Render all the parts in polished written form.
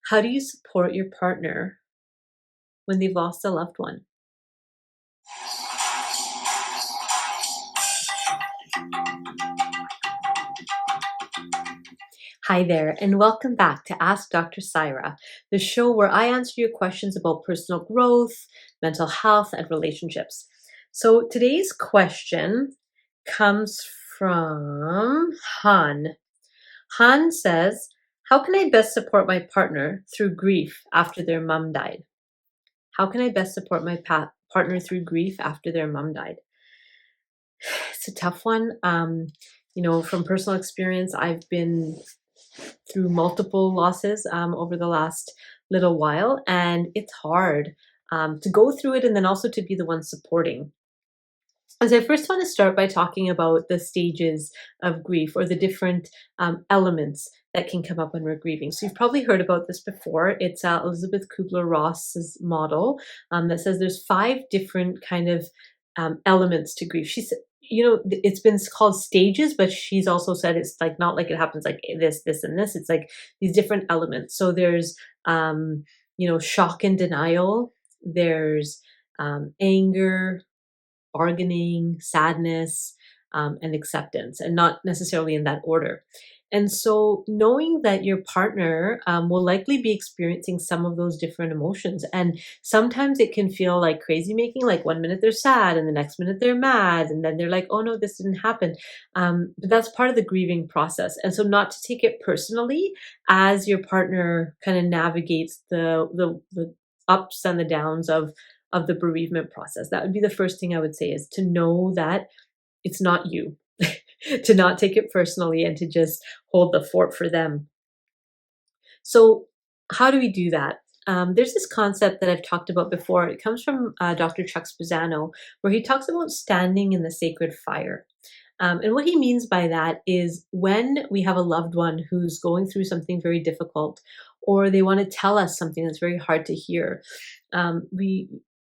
How do you support your partner when they've lost a loved one? Hi there, and welcome back to Ask Dr. Syra, the show where I answer your questions about personal growth, mental health, and relationships. So today's question comes from Han. Han says, how can I best support my partner through grief after their mom died? How can I best support my partner through grief after their mom died? It's a tough one. From personal experience, I've been through multiple losses over the last little while, and it's hard to go through it and then also to be the one supporting. As I first want to start by talking about the stages of grief or the different elements that can come up when we're grieving. So you've probably heard about this before. It's Elizabeth Kubler-Ross's model that says there's 5 different kind of elements to grief. She's, it's been called stages, but she's also said it's like not like it happens like this, and this. It's like these different elements. So there's, shock and denial. There's anger, bargaining, sadness, and acceptance, and not necessarily in that order. And so knowing that your partner will likely be experiencing some of those different emotions. And sometimes it can feel like crazy making, like one minute they're sad and the next minute they're mad. And then they're like, oh no, this didn't happen. But that's part of the grieving process. And so not to take it personally as your partner kind of navigates the ups and the downs of the bereavement process. That would be the first thing I would say, is to know that it's not you, to not take it personally and to just hold the fort for them. So how do we do that? There's this concept that I've talked about before. It comes from Dr. Chuck Spezzano, where he talks about standing in the sacred fire. And what he means by that is when we have a loved one who's going through something very difficult, or they want to tell us something that's very hard to hear,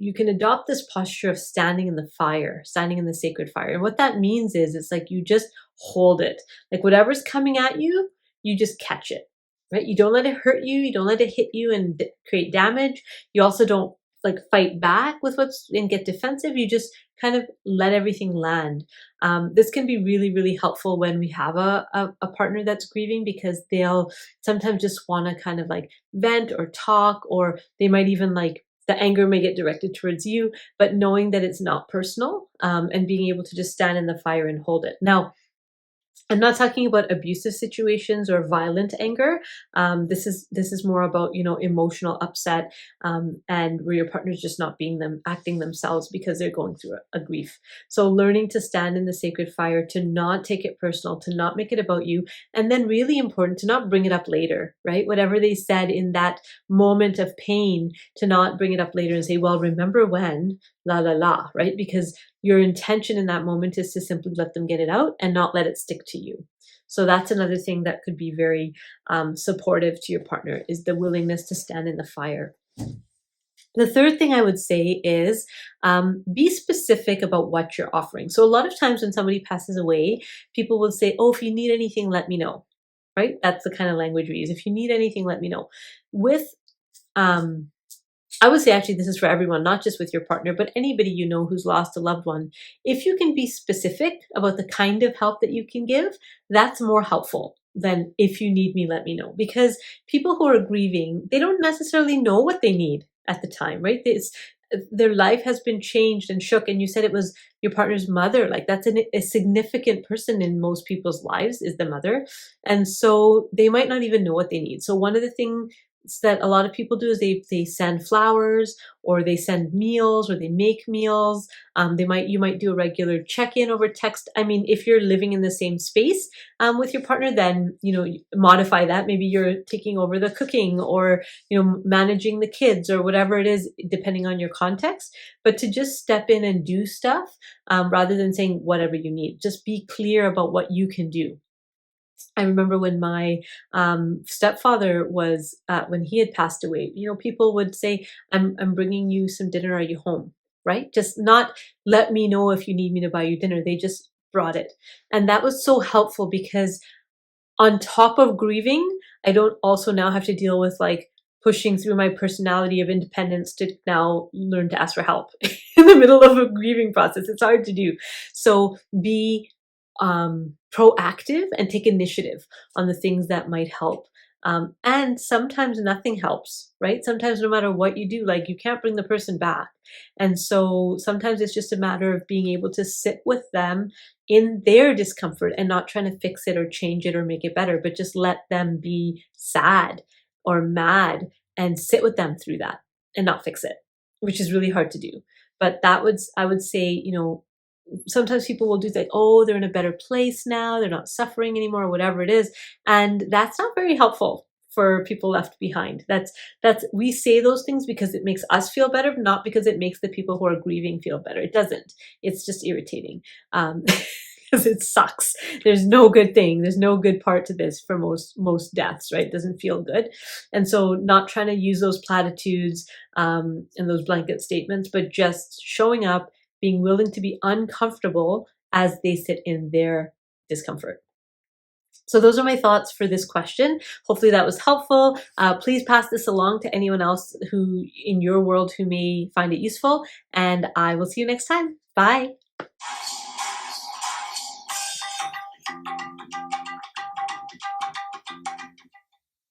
you can adopt this posture of standing in the fire, standing in the sacred fire. And what that means is it's like you just hold it. Like whatever's coming at you, you just catch it, right? You don't let it hurt you. You don't let it hit you and create damage. You also don't like fight back with what's and get defensive. You just kind of let everything land. This can be really, really helpful when we have a partner that's grieving, because they'll sometimes just want to kind of like vent or talk, or they might even like the anger may get directed towards you, but knowing that it's not personal, and being able to just stand in the fire and hold it. Now, I'm not talking about abusive situations or violent anger. This is more about, emotional upset, and where your partner's just not acting themselves because they're going through a grief. So learning to stand in the sacred fire, to not take it personal, to not make it about you, and then really important to not bring it up later, right? Whatever they said in that moment of pain, to not bring it up later and say, well, remember when, la la la, right? Because your intention in that moment is to simply let them get it out and not let it stick to you. So that's another thing that could be very supportive to your partner, is the willingness to stand in the fire. The third thing I would say is be specific about what you're offering. So a lot of times when somebody passes away, people will say, oh, if you need anything, let me know, right? That's the kind of language we use. If you need anything, let me know. I would say actually this is for everyone, not just with your partner, but anybody you know who's lost a loved one. If you can be specific about the kind of help that you can give, that's more helpful than if you need me, let me know. Because people who are grieving, they don't necessarily know what they need at the time, right? Their life has been changed and shook. And you said it was your partner's mother. Like that's a significant person in most people's lives, is the mother. And so they might not even know what they need. So one of the things that a lot of people do is they send flowers, or they send meals, or they make meals. You might do a regular check-in over text. I mean, if you're living in the same space with your partner, then modify that. Maybe you're taking over the cooking, or managing the kids, or whatever it is, depending on your context. But to just step in and do stuff, rather than saying whatever you need. Just be clear about what you can do. I remember when my stepfather was, when he had passed away, people would say, I'm bringing you some dinner. Are you home? Right? Just not let me know if you need me to buy you dinner. They just brought it. And that was so helpful, because on top of grieving, I don't also now have to deal with like pushing through my personality of independence to now learn to ask for help in the middle of a grieving process. It's hard to do. So be proactive and take initiative on the things that might help. And sometimes nothing helps, right? Sometimes no matter what you do, like you can't bring the person back. And so sometimes it's just a matter of being able to sit with them in their discomfort and not trying to fix it or change it or make it better, but just let them be sad or mad and sit with them through that and not fix it, which is really hard to do. But I would say, you know, sometimes people will do that, oh, they're in a better place now, they're not suffering anymore, or whatever it is. And that's not very helpful for people left behind. We say those things because it makes us feel better, not because it makes the people who are grieving feel better. It doesn't. It's just irritating. Because it sucks. There's no good thing. There's no good part to this for most deaths, right? It doesn't feel good. And so not trying to use those platitudes and those blanket statements, but just showing up, being willing to be uncomfortable as they sit in their discomfort. So those are my thoughts for this question. Hopefully that was helpful. Please pass this along to anyone else who in your world who may find it useful, and I will see you next time. Bye.